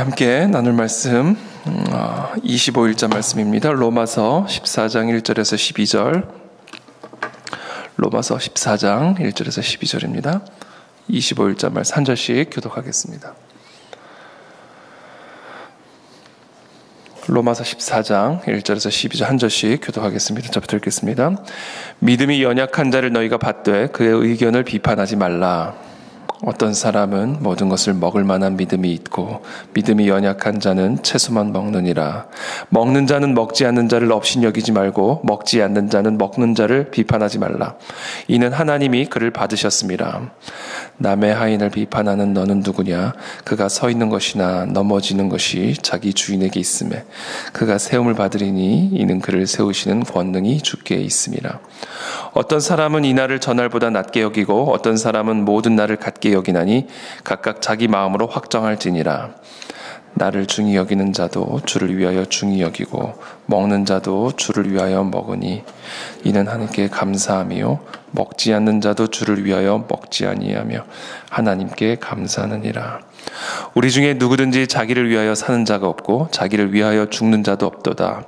함께 나눌 말씀 25일자 말씀입니다. 로마서 14장 1절에서 12절. 로마서 14장 1절에서 12절입니다. 25일자 말씀 한 절씩 교독하겠습니다. 로마서 14장 1절에서 12절 한 절씩 교독하겠습니다. 저부터 읽겠습니다. 믿음이 연약한 자를 너희가 받되 그의 의견을 비판하지 말라. 어떤 사람은 모든 것을 먹을 만한 믿음이 있고 믿음이 연약한 자는 채소만 먹느니라. 먹는 자는 먹지 않는 자를 업신여기지 말고 먹지 않는 자는 먹는 자를 비판하지 말라. 이는 하나님이 그를 받으셨음이라. 남의 하인을 비판하는 너는 누구냐? 그가 서 있는 것이나 넘어지는 것이 자기 주인에게 있음에 그가 세움을 받으리니 이는 그를 세우시는 권능이 주께 있음이라. 어떤 사람은 이 날을 저날보다 낮게 여기고 어떤 사람은 모든 날을 같게 여기나니 각각 자기 마음으로 확정할지니라. 나를 중히 여기는 자도 주를 위하여 중히 여기고 먹는 자도 주를 위하여 먹으니 이는 하나님께 감사함이요 먹지 않는 자도 주를 위하여 먹지 아니하며 하나님께 감사하느니라. 우리 중에 누구든지 자기를 위하여 사는 자가 없고 자기를 위하여 죽는 자도 없도다.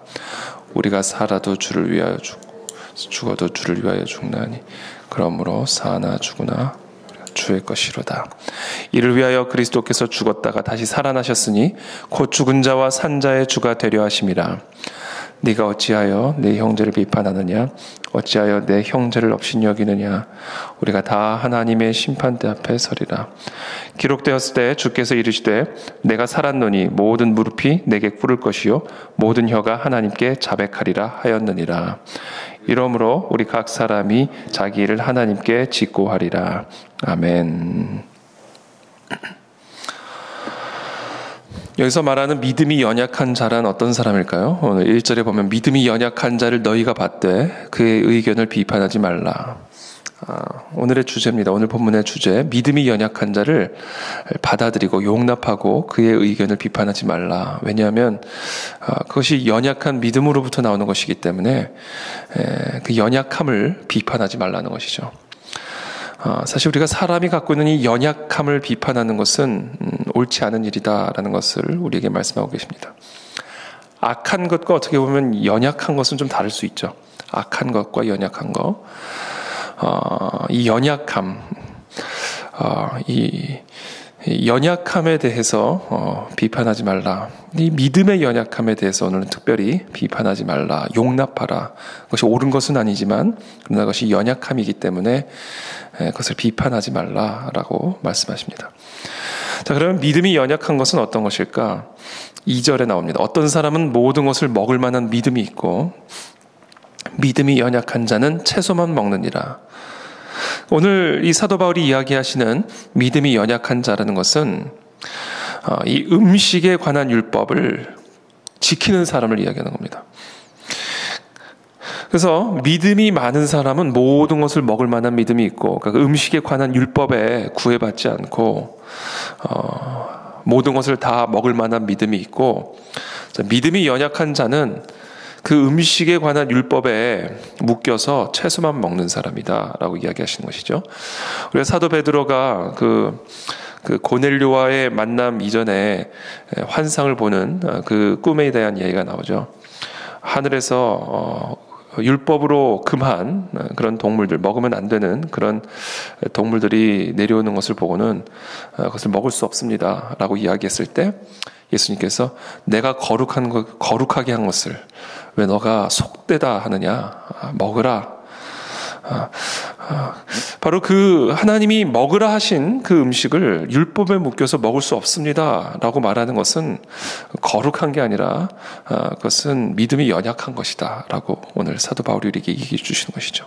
우리가 살아도 주를 위하여 죽어도 주를 위하여 죽나니 그러므로 사나 죽으나 주의 것이로다. 이를 위하여 그리스도께서 죽었다가 다시 살아나셨으니 곧 죽은 자와 산 자의 주가 되려 하심이라. 네가 어찌하여 내 형제를 비판하느냐? 어찌하여 내 형제를 업신여기느냐? 우리가 다 하나님의 심판대 앞에 서리라. 기록되었을 때 주께서 이르시되 내가 살았노니 모든 무릎이 내게 꿇을 것이요 모든 혀가 하나님께 자백하리라 하였느니라. 이러므로 우리 각 사람이 자기 일을 하나님께 직고하리라. 아멘. 여기서 말하는 믿음이 연약한 자란 어떤 사람일까요? 오늘 1절에 보면 믿음이 연약한 자를 너희가 받되 그의 의견을 비판하지 말라. 오늘의 주제입니다. 오늘 본문의 주제, 믿음이 연약한 자를 받아들이고 용납하고 그의 의견을 비판하지 말라. 왜냐하면 그것이 연약한 믿음으로부터 나오는 것이기 때문에 그 연약함을 비판하지 말라는 것이죠. 사실 우리가 사람이 갖고 있는 이 연약함을 비판하는 것은 옳지 않은 일이다라는 것을 우리에게 말씀하고 계십니다. 악한 것과 어떻게 보면 연약한 것은 좀 다를 수 있죠. 악한 것과 연약한 것. 이 연약함, 이 연약함에 대해서 비판하지 말라. 이 믿음의 연약함에 대해서 오늘은 특별히 비판하지 말라. 용납하라. 그것이 옳은 것은 아니지만 그러나 그것이 연약함이기 때문에 그것을 비판하지 말라라고 말씀하십니다. 자, 그러면 믿음이 연약한 것은 어떤 것일까? 2절에 나옵니다. 어떤 사람은 모든 것을 먹을 만한 믿음이 있고 믿음이 연약한 자는 채소만 먹느니라. 오늘 이 사도 바울이 이야기하시는 믿음이 연약한 자라는 것은 이 음식에 관한 율법을 지키는 사람을 이야기하는 겁니다. 그래서 믿음이 많은 사람은 모든 것을 먹을 만한 믿음이 있고 그러니까 음식에 관한 율법에 구애받지 않고 모든 것을 다 먹을 만한 믿음이 있고 믿음이 연약한 자는 그 음식에 관한 율법에 묶여서 채소만 먹는 사람이다라고 이야기하시는 것이죠. 우리가 사도 베드로가 그 고넬료와의 만남 이전에 환상을 보는 그 꿈에 대한 이야기가 나오죠. 하늘에서 율법으로 금한 그런 동물들, 먹으면 안 되는 그런 동물들이 내려오는 것을 보고는 그것을 먹을 수 없습니다 라고 이야기했을 때 예수님께서 내가 거룩하게 한 것을 왜 너가 속되다 하느냐? 먹으라. 바로 그 하나님이 먹으라 하신 그 음식을 율법에 묶여서 먹을 수 없습니다 라고 말하는 것은 거룩한 게 아니라 그것은 믿음이 연약한 것이다 라고 오늘 사도 바울이 우리에게 얘기해 주시는 것이죠.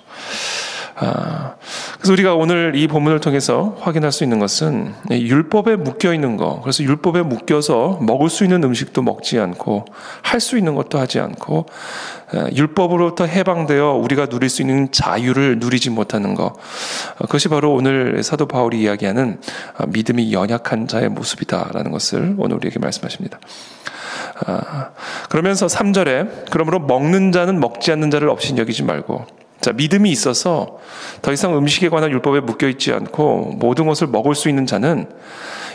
그래서 우리가 오늘 이 본문을 통해서 확인할 수 있는 것은 율법에 묶여 있는 것, 그래서 율법에 묶여서 먹을 수 있는 음식도 먹지 않고 할 수 있는 것도 하지 않고 율법으로부터 해방되어 우리가 누릴 수 있는 자유를 누리지 못하는 것, 그것이 바로 오늘 사도 바울이 이야기하는 믿음이 연약한 자의 모습이다라는 것을 오늘 우리에게 말씀하십니다. 그러면서 3절에 그러므로 먹는 자는 먹지 않는 자를 업신여기지 말고 자, 믿음이 있어서 더 이상 음식에 관한 율법에 묶여 있지 않고 모든 것을 먹을 수 있는 자는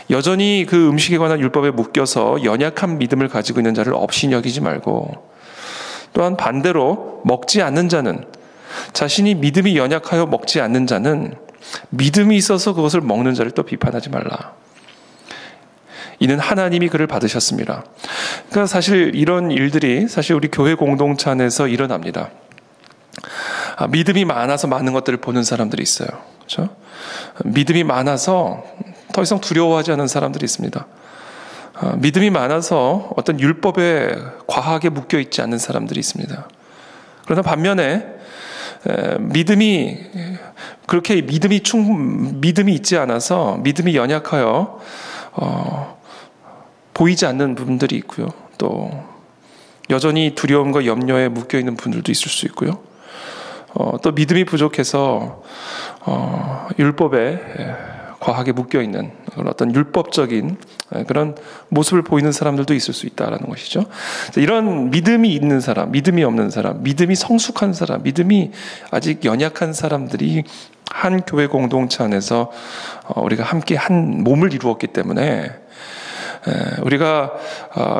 여전히 그 음식에 관한 율법에 묶여서 연약한 믿음을 가지고 있는 자를 없이 여기지 말고, 또한 반대로 먹지 않는 자는, 자신이 믿음이 연약하여 먹지 않는 자는 믿음이 있어서 그것을 먹는 자를 또 비판하지 말라. 이는 하나님이 그를 받으셨습니다. 그러니까 사실 이런 일들이 사실 우리 교회 공동체 안에서 일어납니다. 믿음이 많아서 많은 것들을 보는 사람들이 있어요. 그렇죠? 믿음이 많아서 더 이상 두려워하지 않는 사람들이 있습니다. 믿음이 많아서 어떤 율법에 과하게 묶여 있지 않는 사람들이 있습니다. 그러나 반면에 믿음이 그렇게 믿음이 있지 않아서 믿음이 연약하여 보이지 않는 분들이 있고요. 또 여전히 두려움과 염려에 묶여 있는 분들도 있을 수 있고요. 또 믿음이 부족해서 율법에 과하게 묶여 있는 그런 어떤 율법적인 그런 모습을 보이는 사람들도 있을 수 있다라는 것이죠. 이런 믿음이 있는 사람, 믿음이 없는 사람, 믿음이 성숙한 사람, 믿음이 아직 연약한 사람들이 한 교회 공동체 안에서 우리가 함께 한 몸을 이루었기 때문에 우리가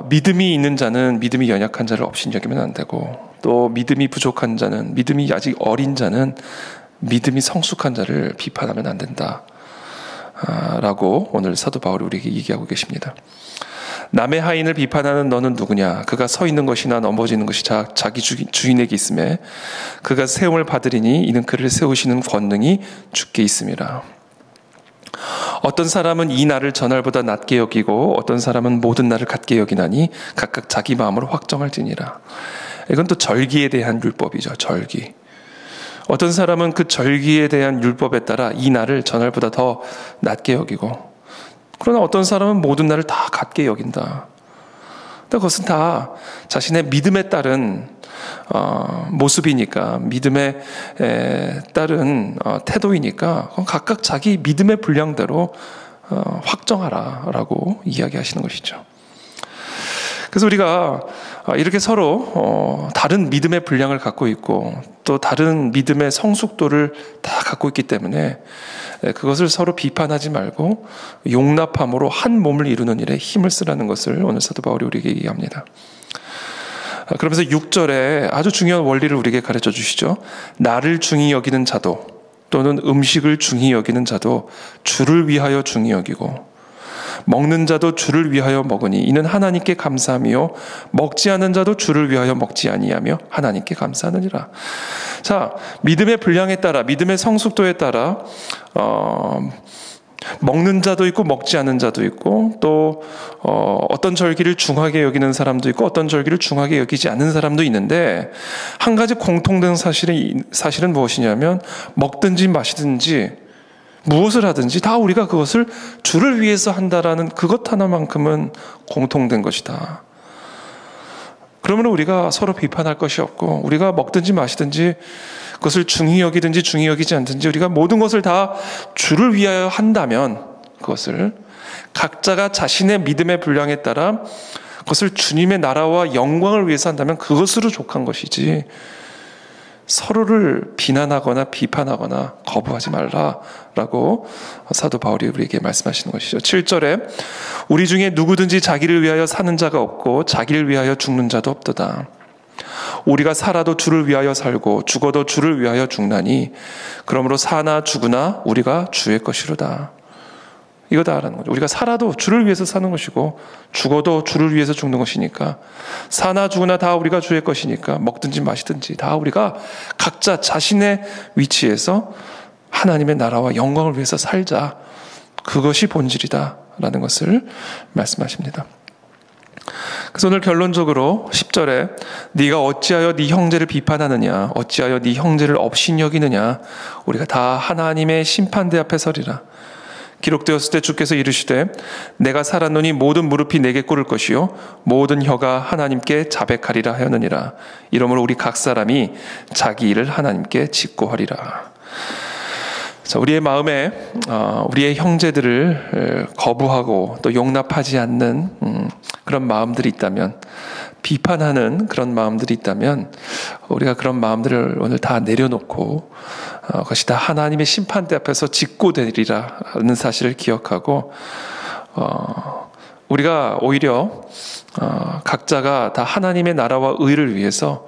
믿음이 있는 자는 믿음이 연약한 자를 없인 여기면 안 되고, 또 믿음이 부족한 자는, 믿음이 아직 어린 자는 믿음이 성숙한 자를 비판하면 안 된다 라고 오늘 사도 바울이 우리에게 얘기하고 계십니다. 남의 하인을 비판하는 너는 누구냐? 그가 서 있는 것이나 넘어지는 것이 자기 주인에게 있음에 그가 세움을 받으리니 이는 그를 세우시는 권능이 주께 있음이라. 어떤 사람은 이 날을 전날보다 낮게 여기고 어떤 사람은 모든 날을 같게 여기나니 각각 자기 마음으로 확정할지니라. 이건 또 절기에 대한 율법이죠. 절기. 어떤 사람은 그 절기에 대한 율법에 따라 이 날을 전날보다 더 낮게 여기고, 그러나 어떤 사람은 모든 날을 다 같게 여긴다. 그것은 다 자신의 믿음에 따른 모습이니까, 믿음에 따른 태도이니까 각각 자기 믿음의 분량대로 확정하라라고 이야기하시는 것이죠. 그래서 우리가 이렇게 서로 다른 믿음의 분량을 갖고 있고 또 다른 믿음의 성숙도를 다 갖고 있기 때문에 그것을 서로 비판하지 말고 용납함으로 한 몸을 이루는 일에 힘을 쓰라는 것을 오늘 사도 바울이 우리에게 얘기합니다. 그러면서 6절에 아주 중요한 원리를 우리에게 가르쳐 주시죠. 나를 중히 여기는 자도 또는 음식을 중히 여기는 자도 주를 위하여 중히 여기고 먹는 자도 주를 위하여 먹으니 이는 하나님께 감사함이요 먹지 않는 자도 주를 위하여 먹지 아니하며 하나님께 감사하느니라. 자, 믿음의 분량에 따라, 믿음의 성숙도에 따라 먹는 자도 있고 먹지 않는 자도 있고, 또 어떤 절기를 중하게 여기는 사람도 있고 어떤 절기를 중하게 여기지 않는 사람도 있는데, 한 가지 공통된 사실은 무엇이냐면 먹든지 마시든지 무엇을 하든지 다 우리가 그것을 주를 위해서 한다라는 그것 하나만큼은 공통된 것이다. 그러면 우리가 서로 비판할 것이 없고, 우리가 먹든지 마시든지 그것을 중히 여기든지 중히 여기지 않든지 우리가 모든 것을 다 주를 위하여 한다면, 그것을 각자가 자신의 믿음의 분량에 따라 그것을 주님의 나라와 영광을 위해서 한다면 그것으로 족한 것이지, 서로를 비난하거나 비판하거나 거부하지 말라라고 사도 바울이 우리에게 말씀하시는 것이죠. 7절에 우리 중에 누구든지 자기를 위하여 사는 자가 없고 자기를 위하여 죽는 자도 없도다. 우리가 살아도 주를 위하여 살고 죽어도 주를 위하여 죽나니 그러므로 사나 죽으나 우리가 주의 것이로다. 이거다라는 거죠. 우리가 살아도 주를 위해서 사는 것이고 죽어도 주를 위해서 죽는 것이니까, 사나 죽으나 다 우리가 주의 것이니까 먹든지 마시든지 다 우리가 각자 자신의 위치에서 하나님의 나라와 영광을 위해서 살자. 그것이 본질이다라는 것을 말씀하십니다. 그래서 오늘 결론적으로 10절에 네가 어찌하여 네 형제를 비판하느냐, 어찌하여 네 형제를 업신여기느냐, 우리가 다 하나님의 심판대 앞에 서리라. 기록되었을 때 주께서 이르시되 내가 살았노니 모든 무릎이 내게 꿇을 것이요 모든 혀가 하나님께 자백하리라 하였느니라. 이러므로 우리 각 사람이 자기 일을 하나님께 직고하리라. 자, 우리의 마음에 우리의 형제들을 거부하고 또 용납하지 않는 그런 마음들이 있다면 비판하는 그런 마음들이 있다면 우리가 그런 마음들을 오늘 다 내려놓고 그것이 다 하나님의 심판대 앞에서 직고되리라는 사실을 기억하고 우리가 오히려 각자가 다 하나님의 나라와 의를 위해서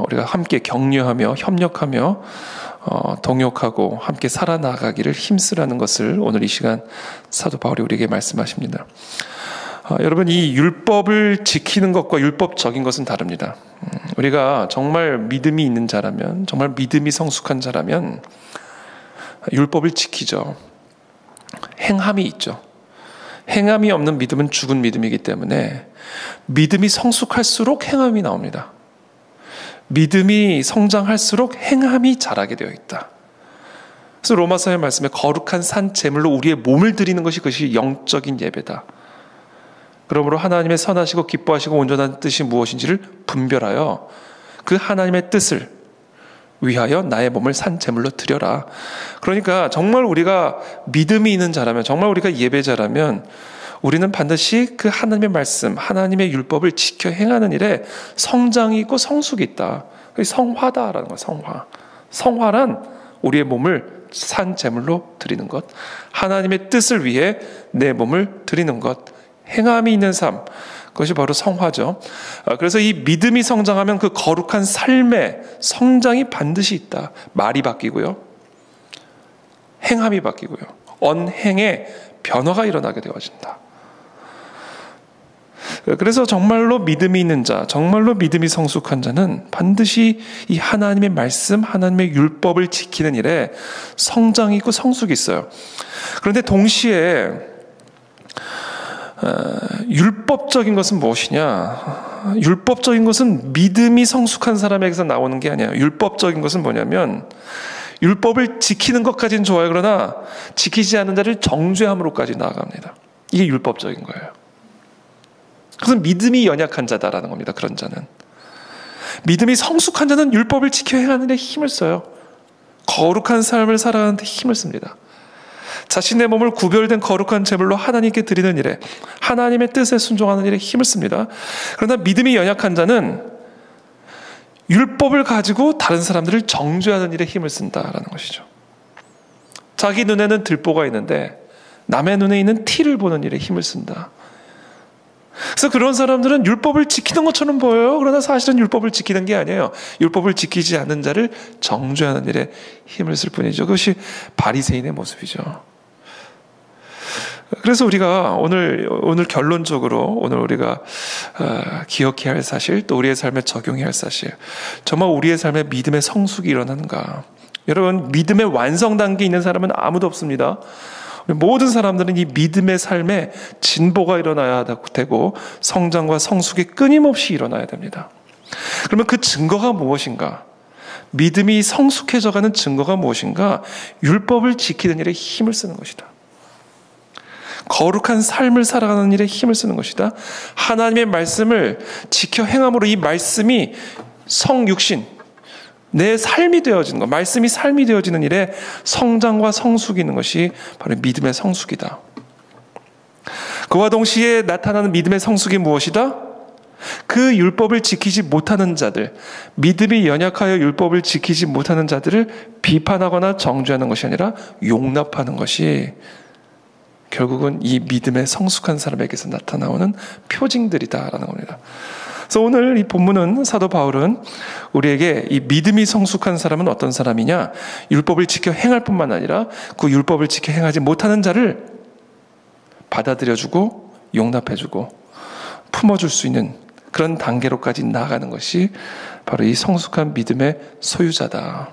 우리가 함께 격려하며 협력하며 동역하고 함께 살아나가기를 힘쓰라는 것을 오늘 이 시간 사도 바울이 우리에게 말씀하십니다. 여러분, 이 율법을 지키는 것과 율법적인 것은 다릅니다. 우리가 정말 믿음이 있는 자라면, 정말 믿음이 성숙한 자라면 율법을 지키죠. 행함이 있죠. 행함이 없는 믿음은 죽은 믿음이기 때문에 믿음이 성숙할수록 행함이 나옵니다. 믿음이 성장할수록 행함이 자라게 되어 있다. 그래서 로마서의 말씀에 거룩한 산 제물로 우리의 몸을 드리는 것이 그것이 영적인 예배다. 그러므로 하나님의 선하시고 기뻐하시고 온전한 뜻이 무엇인지를 분별하여 그 하나님의 뜻을 위하여 나의 몸을 산 제물로 드려라. 그러니까 정말 우리가 믿음이 있는 자라면, 정말 우리가 예배자라면 우리는 반드시 그 하나님의 말씀, 하나님의 율법을 지켜 행하는 일에 성장이 있고 성숙이 있다. 성화다라는 거예요. 성화. 성화란 우리의 몸을 산 제물로 드리는 것, 하나님의 뜻을 위해 내 몸을 드리는 것, 행함이 있는 삶, 그것이 바로 성화죠. 그래서 이 믿음이 성장하면 그 거룩한 삶의 성장이 반드시 있다. 말이 바뀌고요, 행함이 바뀌고요, 언행의 변화가 일어나게 되어진다. 그래서 정말로 믿음이 있는 자, 정말로 믿음이 성숙한 자는 반드시 이 하나님의 말씀, 하나님의 율법을 지키는 일에 성장이 있고 성숙이 있어요. 그런데 동시에 율법적인 것은 무엇이냐? 율법적인 것은 믿음이 성숙한 사람에게서 나오는 게 아니에요. 율법적인 것은 뭐냐면 율법을 지키는 것까지는 좋아요. 그러나 지키지 않는 자를 정죄함으로까지 나아갑니다. 이게 율법적인 거예요. 그것은 믿음이 연약한 자다라는 겁니다. 그런 자는. 믿음이 성숙한 자는 율법을 지켜 행하는 데 힘을 써요. 거룩한 삶을 살아가는 데 힘을 씁니다. 자신의 몸을 구별된 거룩한 제물로 하나님께 드리는 일에, 하나님의 뜻에 순종하는 일에 힘을 씁니다. 그러나 믿음이 연약한 자는 율법을 가지고 다른 사람들을 정죄하는 일에 힘을 쓴다라는 것이죠. 자기 눈에는 들보가 있는데 남의 눈에 있는 티를 보는 일에 힘을 쓴다. 그래서 그런 사람들은 율법을 지키는 것처럼 보여요. 그러나 사실은 율법을 지키는 게 아니에요. 율법을 지키지 않는 자를 정죄하는 일에 힘을 쓸 뿐이죠. 그것이 바리새인의 모습이죠. 그래서 우리가 오늘 결론적으로 오늘 우리가 기억해야 할 사실, 또 우리의 삶에 적용해야 할 사실, 정말 우리의 삶에 믿음의 성숙이 일어나는가? 여러분, 믿음의 완성 단계에 있는 사람은 아무도 없습니다. 모든 사람들은 이 믿음의 삶에 진보가 일어나야 되고 성장과 성숙이 끊임없이 일어나야 됩니다. 그러면 그 증거가 무엇인가? 믿음이 성숙해져가는 증거가 무엇인가? 율법을 지키는 일에 힘을 쓰는 것이다. 거룩한 삶을 살아가는 일에 힘을 쓰는 것이다. 하나님의 말씀을 지켜 행함으로 이 말씀이 성육신, 내 삶이 되어지는 것, 말씀이 삶이 되어지는 일에 성장과 성숙이 있는 것이 바로 믿음의 성숙이다. 그와 동시에 나타나는 믿음의 성숙이 무엇이다? 그 율법을 지키지 못하는 자들, 믿음이 연약하여 율법을 지키지 못하는 자들을 비판하거나 정죄하는 것이 아니라 용납하는 것이 결국은 이 믿음의 성숙한 사람에게서 나타나오는 표징들이다라는 겁니다. 그래서 오늘 이 본문은, 사도 바울은 우리에게 이 믿음이 성숙한 사람은 어떤 사람이냐, 율법을 지켜 행할 뿐만 아니라 그 율법을 지켜 행하지 못하는 자를 받아들여주고 용납해주고 품어줄 수 있는 그런 단계로까지 나아가는 것이 바로 이 성숙한 믿음의 소유자다.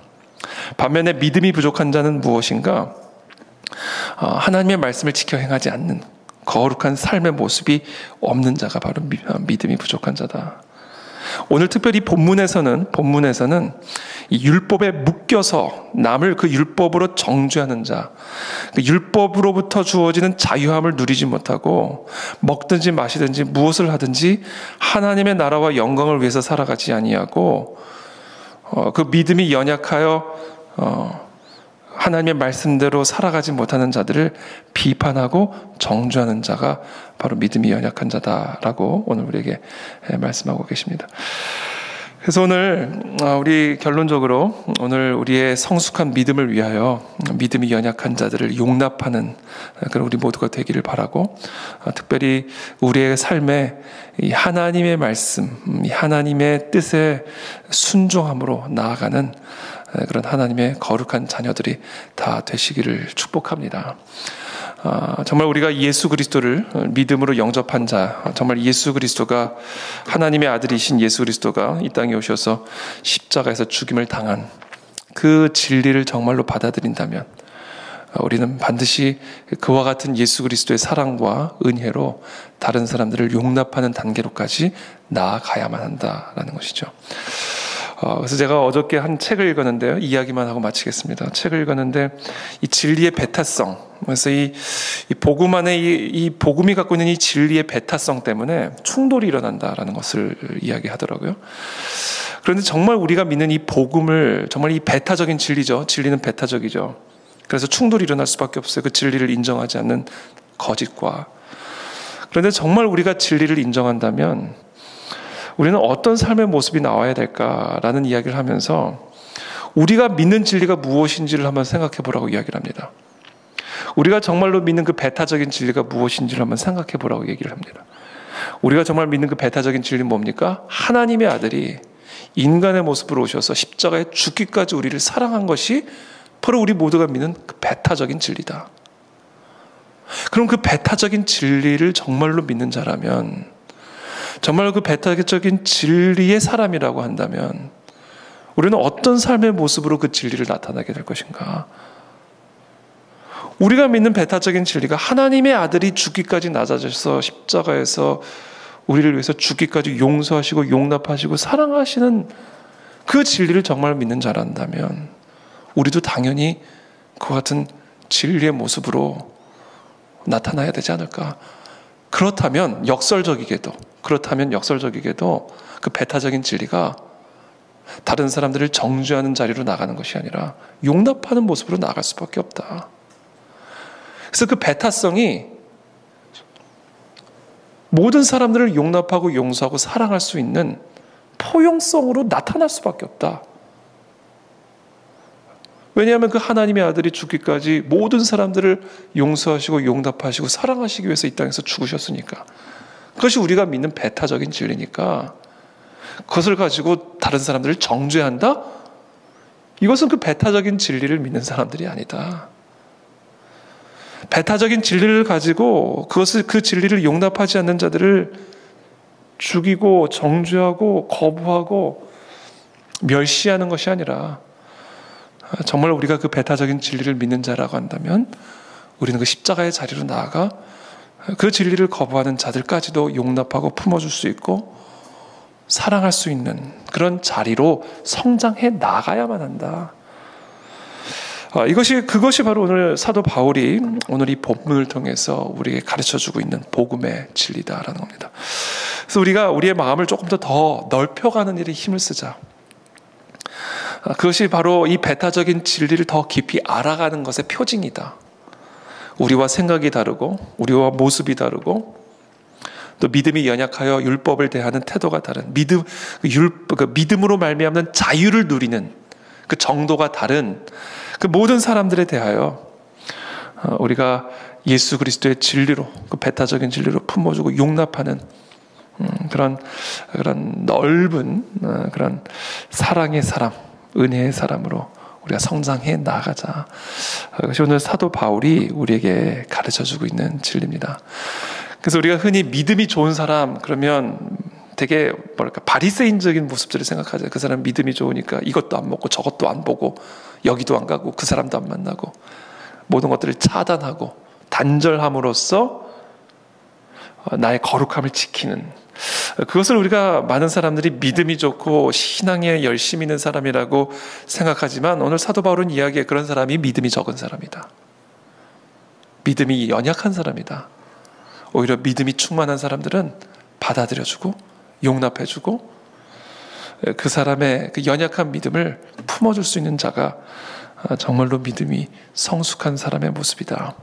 반면에 믿음이 부족한 자는 무엇인가? 하나님의 말씀을 지켜 행하지 않는 거룩한 삶의 모습이 없는 자가 바로 믿음이 부족한 자다. 오늘 특별히 본문에서는 이 율법에 묶여서 남을 그 율법으로 정죄하는 자, 그 율법으로부터 주어지는 자유함을 누리지 못하고 먹든지 마시든지 무엇을 하든지 하나님의 나라와 영광을 위해서 살아가지 아니하고 그 믿음이 연약하여 하나님의 말씀대로 살아가지 못하는 자들을 비판하고 정죄하는 자가 바로 믿음이 연약한 자다라고 오늘 우리에게 말씀하고 계십니다. 그래서 오늘 우리 결론적으로 오늘 우리의 성숙한 믿음을 위하여 믿음이 연약한 자들을 용납하는 그런 우리 모두가 되기를 바라고, 특별히 우리의 삶에 이 하나님의 말씀, 이 하나님의 뜻에 순종함으로 나아가는 그런 하나님의 거룩한 자녀들이 다 되시기를 축복합니다. 정말 우리가 예수 그리스도를 믿음으로 영접한 자, 정말 예수 그리스도가 하나님의 아들이신 예수 그리스도가 이 땅에 오셔서 십자가에서 죽임을 당한 그 진리를 정말로 받아들인다면 우리는 반드시 그와 같은 예수 그리스도의 사랑과 은혜로 다른 사람들을 용납하는 단계로까지 나아가야만 한다라는 것이죠. 그래서 제가 어저께 한 책을 읽었는데요. 이야기만 하고 마치겠습니다. 책을 읽었는데 이 진리의 배타성, 그래서 이 복음 안에 이 복음이 갖고 있는 이 진리의 배타성 때문에 충돌이 일어난다라는 것을 이야기하더라고요. 그런데 정말 우리가 믿는 이 복음을, 정말 이 배타적인 진리죠. 진리는 배타적이죠. 그래서 충돌이 일어날 수밖에 없어요. 그 진리를 인정하지 않는 거짓과. 그런데 정말 우리가 진리를 인정한다면 우리는 어떤 삶의 모습이 나와야 될까라는 이야기를 하면서 우리가 믿는 진리가 무엇인지를 한번 생각해 보라고 이야기를 합니다. 우리가 정말로 믿는 그 배타적인 진리가 무엇인지를 한번 생각해 보라고 얘기를 합니다. 우리가 정말 믿는 그 배타적인 진리는 뭡니까? 하나님의 아들이 인간의 모습으로 오셔서 십자가에 죽기까지 우리를 사랑한 것이 바로 우리 모두가 믿는 그 배타적인 진리다. 그럼 그 배타적인 진리를 정말로 믿는 자라면, 정말 그 배타적인 진리의 사람이라고 한다면 우리는 어떤 삶의 모습으로 그 진리를 나타나게 될 것인가? 우리가 믿는 배타적인 진리가 하나님의 아들이 죽기까지 낮아져서 십자가에서 우리를 위해서 죽기까지 용서하시고 용납하시고 사랑하시는 그 진리를 정말 믿는 자란다면 우리도 당연히 그와 같은 진리의 모습으로 나타나야 되지 않을까? 그렇다면 역설적이게도 그 배타적인 진리가 다른 사람들을 정죄하는 자리로 나가는 것이 아니라 용납하는 모습으로 나갈 수밖에 없다. 그래서 그 배타성이 모든 사람들을 용납하고 용서하고 사랑할 수 있는 포용성으로 나타날 수밖에 없다. 왜냐하면 그 하나님의 아들이 죽기까지 모든 사람들을 용서하시고 용납하시고 사랑하시기 위해서 이 땅에서 죽으셨으니까. 그것이 우리가 믿는 배타적인 진리니까 그것을 가지고 다른 사람들을 정죄한다? 이것은 그 배타적인 진리를 믿는 사람들이 아니다. 배타적인 진리를 가지고 그 진리를 용납하지 않는 자들을 죽이고 정죄하고 거부하고 멸시하는 것이 아니라 정말 우리가 그 배타적인 진리를 믿는 자라고 한다면 우리는 그 십자가의 자리로 나아가 그 진리를 거부하는 자들까지도 용납하고 품어줄 수 있고 사랑할 수 있는 그런 자리로 성장해 나가야만 한다. 그것이 바로 오늘 사도 바울이 오늘 이 본문을 통해서 우리에게 가르쳐주고 있는 복음의 진리다라는 겁니다. 그래서 우리가 우리의 마음을 조금 더 넓혀가는 일에 힘을 쓰자. 그것이 바로 이 배타적인 진리를 더 깊이 알아가는 것의 표징이다. 우리와 생각이 다르고 우리와 모습이 다르고 또 믿음이 연약하여 율법을 대하는 태도가 다른 믿음으로 말미암는 자유를 누리는 그 정도가 다른 그 모든 사람들에 대하여 우리가 예수 그리스도의 진리로 그 배타적인 진리로 품어주고 용납하는 그런 넓은 그런 사랑의 사람, 은혜의 사람으로 우리가 성장해 나가자. 그것이 오늘 사도 바울이 우리에게 가르쳐주고 있는 진리입니다. 그래서 우리가 흔히 믿음이 좋은 사람 그러면 되게 바리새인적인 모습들을 생각하죠. 그 사람 믿음이 좋으니까 이것도 안 먹고 저것도 안 보고 여기도 안 가고 그 사람도 안 만나고 모든 것들을 차단하고 단절함으로써 나의 거룩함을 지키는, 그것을 우리가 많은 사람들이 믿음이 좋고 신앙에 열심히 있는 사람이라고 생각하지만 오늘 사도 바울은 이야기에 그런 사람이 믿음이 적은 사람이다. 믿음이 연약한 사람이다. 오히려 믿음이 충만한 사람들은 받아들여주고 용납해주고 그 사람의 그 연약한 믿음을 품어줄 수 있는 자가 정말로 믿음이 성숙한 사람의 모습이다.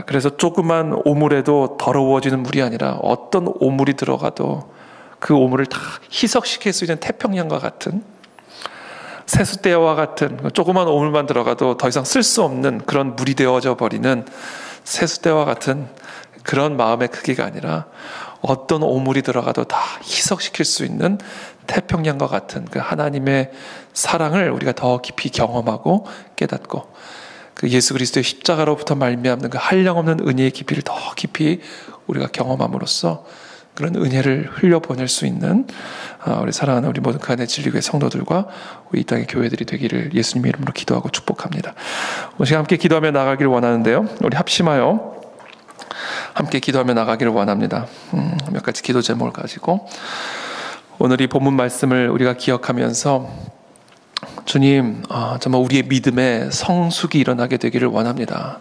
그래서 조그만 오물에도 더러워지는 물이 아니라 어떤 오물이 들어가도 그 오물을 다 희석시킬 수 있는 태평양과 같은, 세숫대야와 같은, 조그만 오물만 들어가도 더 이상 쓸 수 없는 그런 물이 되어져 버리는 세숫대와 같은 그런 마음의 크기가 아니라 어떤 오물이 들어가도 다 희석시킬 수 있는 태평양과 같은 그 하나님의 사랑을 우리가 더 깊이 경험하고 깨닫고, 그 예수 그리스도의 십자가로부터 말미암는 그 한량없는 은혜의 깊이를 더 깊이 우리가 경험함으로써 그런 은혜를 흘려보낼 수 있는 우리 사랑하는 우리 모든 그 안에 진리교회 성도들과 우리 이 땅의 교회들이 되기를 예수님의 이름으로 기도하고 축복합니다. 오늘 시간 함께 기도하며 나가기를 원하는데요, 우리 합심하여 함께 기도하며 나가기를 원합니다. 몇 가지 기도 제목을 가지고 오늘 이 본문 말씀을 우리가 기억하면서 주님, 정말 우리의 믿음에 성숙이 일어나게 되기를 원합니다.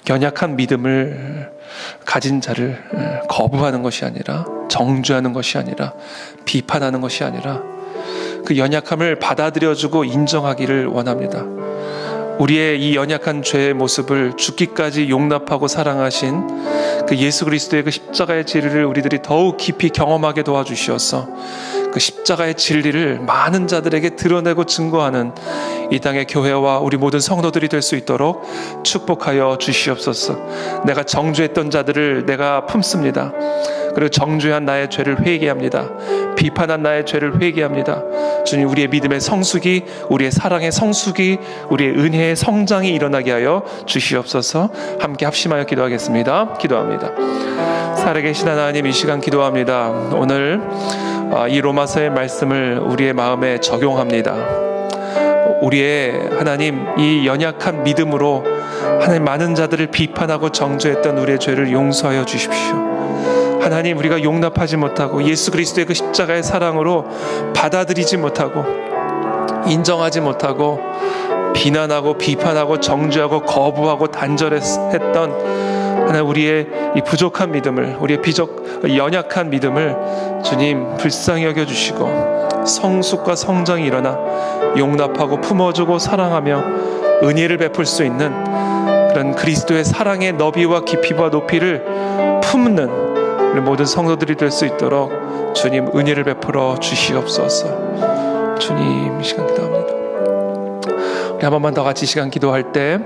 연약한 믿음을 가진 자를 거부하는 것이 아니라, 정죄하는 것이 아니라, 비판하는 것이 아니라 그 연약함을 받아들여주고 인정하기를 원합니다. 우리의 이 연약한 죄의 모습을 죽기까지 용납하고 사랑하신 그 예수 그리스도의 그 십자가의 진리를 우리들이 더욱 깊이 경험하게 도와주시어서 그 십자가의 진리를 많은 자들에게 드러내고 증거하는 이 땅의 교회와 우리 모든 성도들이 될 수 있도록 축복하여 주시옵소서. 내가 정죄했던 자들을 내가 품습니다. 그리고 정죄한 나의 죄를 회개합니다. 비판한 나의 죄를 회개합니다. 주님, 우리의 믿음의 성숙이, 우리의 사랑의 성숙이, 우리의 은혜의 성장이 일어나게 하여 주시옵소서. 함께 합심하여 기도하겠습니다. 기도합니다. 살아계신 하나님, 이 시간 기도합니다. 오늘 이 로마서의 말씀을 우리의 마음에 적용합니다. 우리의 하나님, 이 연약한 믿음으로 하나님 많은 자들을 비판하고 정죄했던 우리의 죄를 용서하여 주십시오. 하나님, 우리가 용납하지 못하고 예수 그리스도의 그 십자가의 사랑으로 받아들이지 못하고 인정하지 못하고 비난하고 비판하고 정죄하고 거부하고 단절했던 하나님, 우리의 이 부족한 믿음을, 우리의 연약한 믿음을 주님 불쌍히 여겨주시고 성숙과 성장이 일어나 용납하고 품어주고 사랑하며 은혜를 베풀 수 있는 그런 그리스도의 사랑의 너비와 깊이와 높이를 품는 우리 모든 성도들이 될 수 있도록 주님 은혜를 베풀어 주시옵소서. 주님, 이 시간 기도합니다. 우리 한 번만 더 같이 시간 기도할 때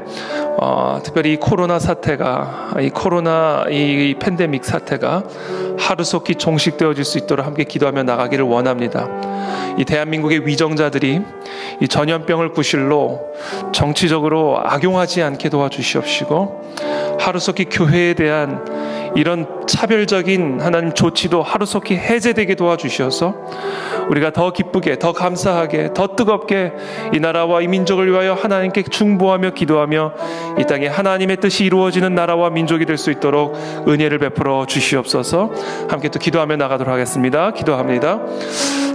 특별히 이 코로나 사태가, 이 팬데믹 사태가 하루속히 종식되어질 수 있도록 함께 기도하며 나가기를 원합니다. 이 대한민국의 위정자들이 이 전염병을 구실로 정치적으로 악용하지 않게 도와주시옵시고, 하루속히 교회에 대한 이런 차별적인 하나님 조치도 하루속히 해제되게 도와주셔서 우리가 더 기쁘게, 더 감사하게, 더 뜨겁게 이 나라와 이 민족을 위하여 하나님께 중보하며 기도하며 이 땅에 하나님의 뜻이 이루어지는 나라와 민족이 될 수 있도록 은혜를 베풀어 주시옵소서. 함께 또 기도하며 나가도록 하겠습니다. 기도합니다.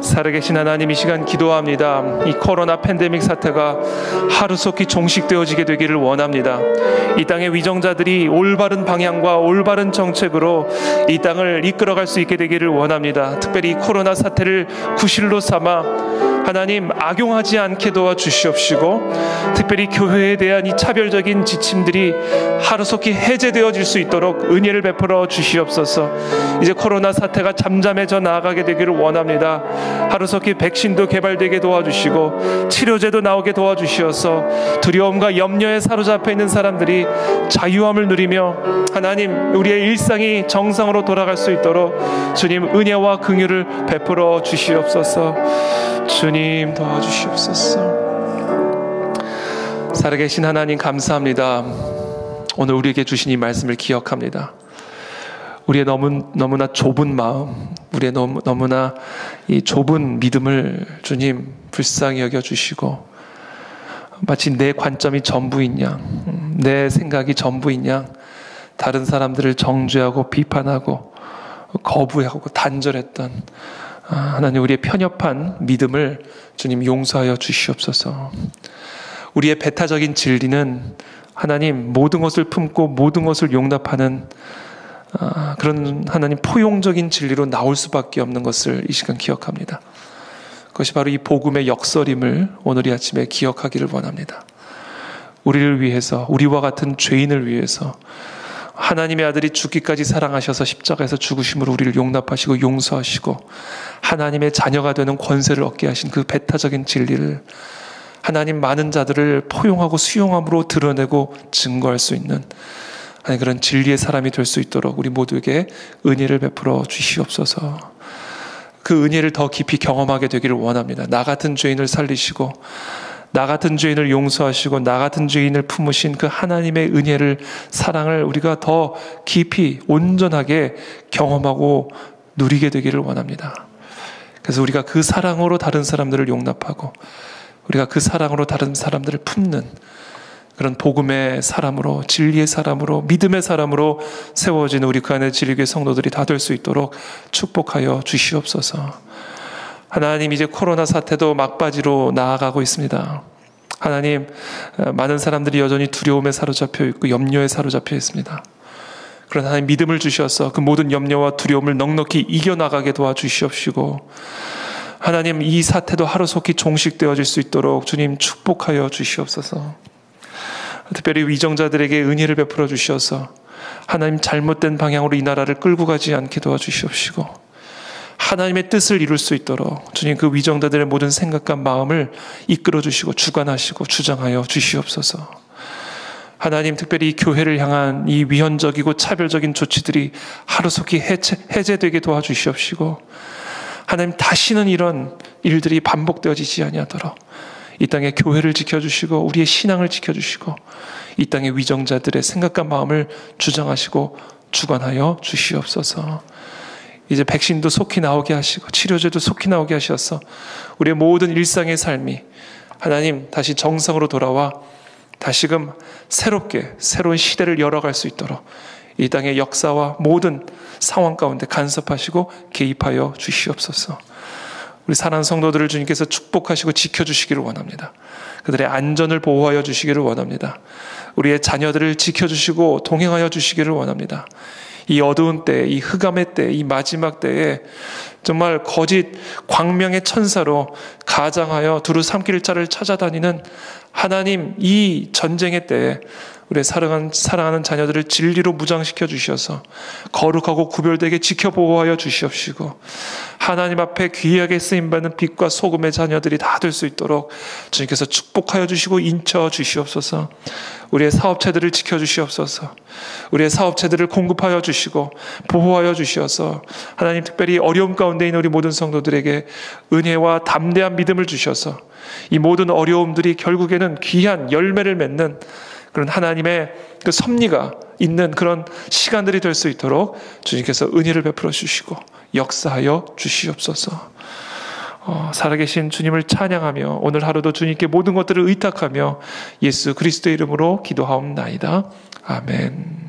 살아계신 하나님, 이 시간 기도합니다. 이 코로나 팬데믹 사태가 하루속히 종식되어지게 되기를 원합니다. 이 땅의 위정자들이 올바른 방향과 올바른 정책으로 이 땅을 이끌어갈 수 있게 되기를 원합니다. 특별히 이 코로나 사태를 구실로 삼아 하나님 악용하지 않게 도와주시옵시고, 특별히 교회에 대한 이 차별적인 지침들이 하루속히 해제되어질 수 있도록 은혜를 베풀어 주시옵소서. 이제 코로나 사태가 잠잠해져 나아가게 되기를 원합니다. 하루속히 백신도 개발되게 도와주시고 치료제도 나오게 도와주시어서 두려움과 염려에 사로잡혀 있는 사람들이 자유함을 누리며 하나님, 우리의 일상이 정상으로 돌아갈 수 있도록 주님 은혜와 긍휼을 베풀어 주시옵소서. 주님 도와주시옵소서. 살아계신 하나님, 감사합니다. 오늘 우리에게 주신 이 말씀을 기억합니다. 우리의 너무나 좁은 마음, 우리의 너무나 이 좁은 믿음을 주님 불쌍히 여겨주시고, 마치 내 관점이 전부인 양, 내 생각이 전부인 양 다른 사람들을 정죄하고 비판하고 거부하고 단절했던 하나님, 우리의 편협한 믿음을 주님 용서하여 주시옵소서. 우리의 배타적인 진리는 하나님 모든 것을 품고 모든 것을 용납하는 그런 하나님 포용적인 진리로 나올 수밖에 없는 것을 이 시간 기억합니다. 그것이 바로 이 복음의 역설임을 오늘 이 아침에 기억하기를 원합니다. 우리를 위해서, 우리와 같은 죄인을 위해서 하나님의 아들이 죽기까지 사랑하셔서 십자가에서 죽으심으로 우리를 용납하시고 용서하시고 하나님의 자녀가 되는 권세를 얻게 하신 그 배타적인 진리를 하나님 많은 자들을 포용하고 수용함으로 드러내고 증거할 수 있는 그런 진리의 사람이 될 수 있도록 우리 모두에게 은혜를 베풀어 주시옵소서. 그 은혜를 더 깊이 경험하게 되기를 원합니다. 나 같은 죄인을 살리시고 나 같은 죄인을 용서하시고 나 같은 죄인을 품으신 그 하나님의 은혜를, 사랑을 우리가 더 깊이 온전하게 경험하고 누리게 되기를 원합니다. 그래서 우리가 그 사랑으로 다른 사람들을 용납하고 우리가 그 사랑으로 다른 사람들을 품는 그런 복음의 사람으로, 진리의 사람으로, 믿음의 사람으로 세워진 우리 그 안에 진리교회 성도들이 다 될 수 있도록 축복하여 주시옵소서. 하나님, 이제 코로나 사태도 막바지로 나아가고 있습니다. 하나님, 많은 사람들이 여전히 두려움에 사로잡혀 있고 염려에 사로잡혀 있습니다. 그러나 하나님, 믿음을 주셔서 그 모든 염려와 두려움을 넉넉히 이겨나가게 도와주시옵시고 하나님, 이 사태도 하루속히 종식되어질 수 있도록 주님 축복하여 주시옵소서. 특별히 위정자들에게 은혜를 베풀어 주셔서 하나님, 잘못된 방향으로 이 나라를 끌고 가지 않게 도와주시옵시고 하나님의 뜻을 이룰 수 있도록 주님, 그 위정자들의 모든 생각과 마음을 이끌어 주시고 주관하시고 주장하여 주시옵소서. 하나님, 특별히 이 교회를 향한 이 위헌적이고 차별적인 조치들이 하루속히 해제되게 도와주시옵시고 하나님, 다시는 이런 일들이 반복되어지지 아니하도록 이 땅의 교회를 지켜주시고 우리의 신앙을 지켜주시고 이 땅의 위정자들의 생각과 마음을 주장하시고 주관하여 주시옵소서. 이제 백신도 속히 나오게 하시고 치료제도 속히 나오게 하셔서 우리의 모든 일상의 삶이 하나님 다시 정상으로 돌아와 다시금 새롭게 새로운 시대를 열어갈 수 있도록 이 땅의 역사와 모든 상황 가운데 간섭하시고 개입하여 주시옵소서. 우리 사랑하는 성도들을 주님께서 축복하시고 지켜주시기를 원합니다. 그들의 안전을 보호하여 주시기를 원합니다. 우리의 자녀들을 지켜주시고 동행하여 주시기를 원합니다. 이 어두운 때, 이 흑암의 때, 이 마지막 때에 정말 거짓 광명의 천사로 가장하여 두루 삼킬 자를 찾아다니는 하나님, 이 전쟁의 때에 우리의 사랑하는 자녀들을 진리로 무장시켜 주셔서 거룩하고 구별되게 지켜 보호하여 주시옵시고 하나님 앞에 귀하게 쓰임받는 빛과 소금의 자녀들이 다 될 수 있도록 주님께서 축복하여 주시고 인쳐 주시옵소서. 우리의 사업체들을 지켜주시옵소서. 우리의 사업체들을 공급하여 주시고 보호하여 주셔서 하나님, 특별히 어려움 가운데 있는 우리 모든 성도들에게 은혜와 담대한 믿음을 주셔서 이 모든 어려움들이 결국에는 귀한 열매를 맺는 그런 하나님의 그 섭리가 있는 그런 시간들이 될 수 있도록 주님께서 은혜를 베풀어 주시고 역사하여 주시옵소서. 살아계신 주님을 찬양하며 오늘 하루도 주님께 모든 것들을 의탁하며 예수 그리스도의 이름으로 기도하옵나이다. 아멘.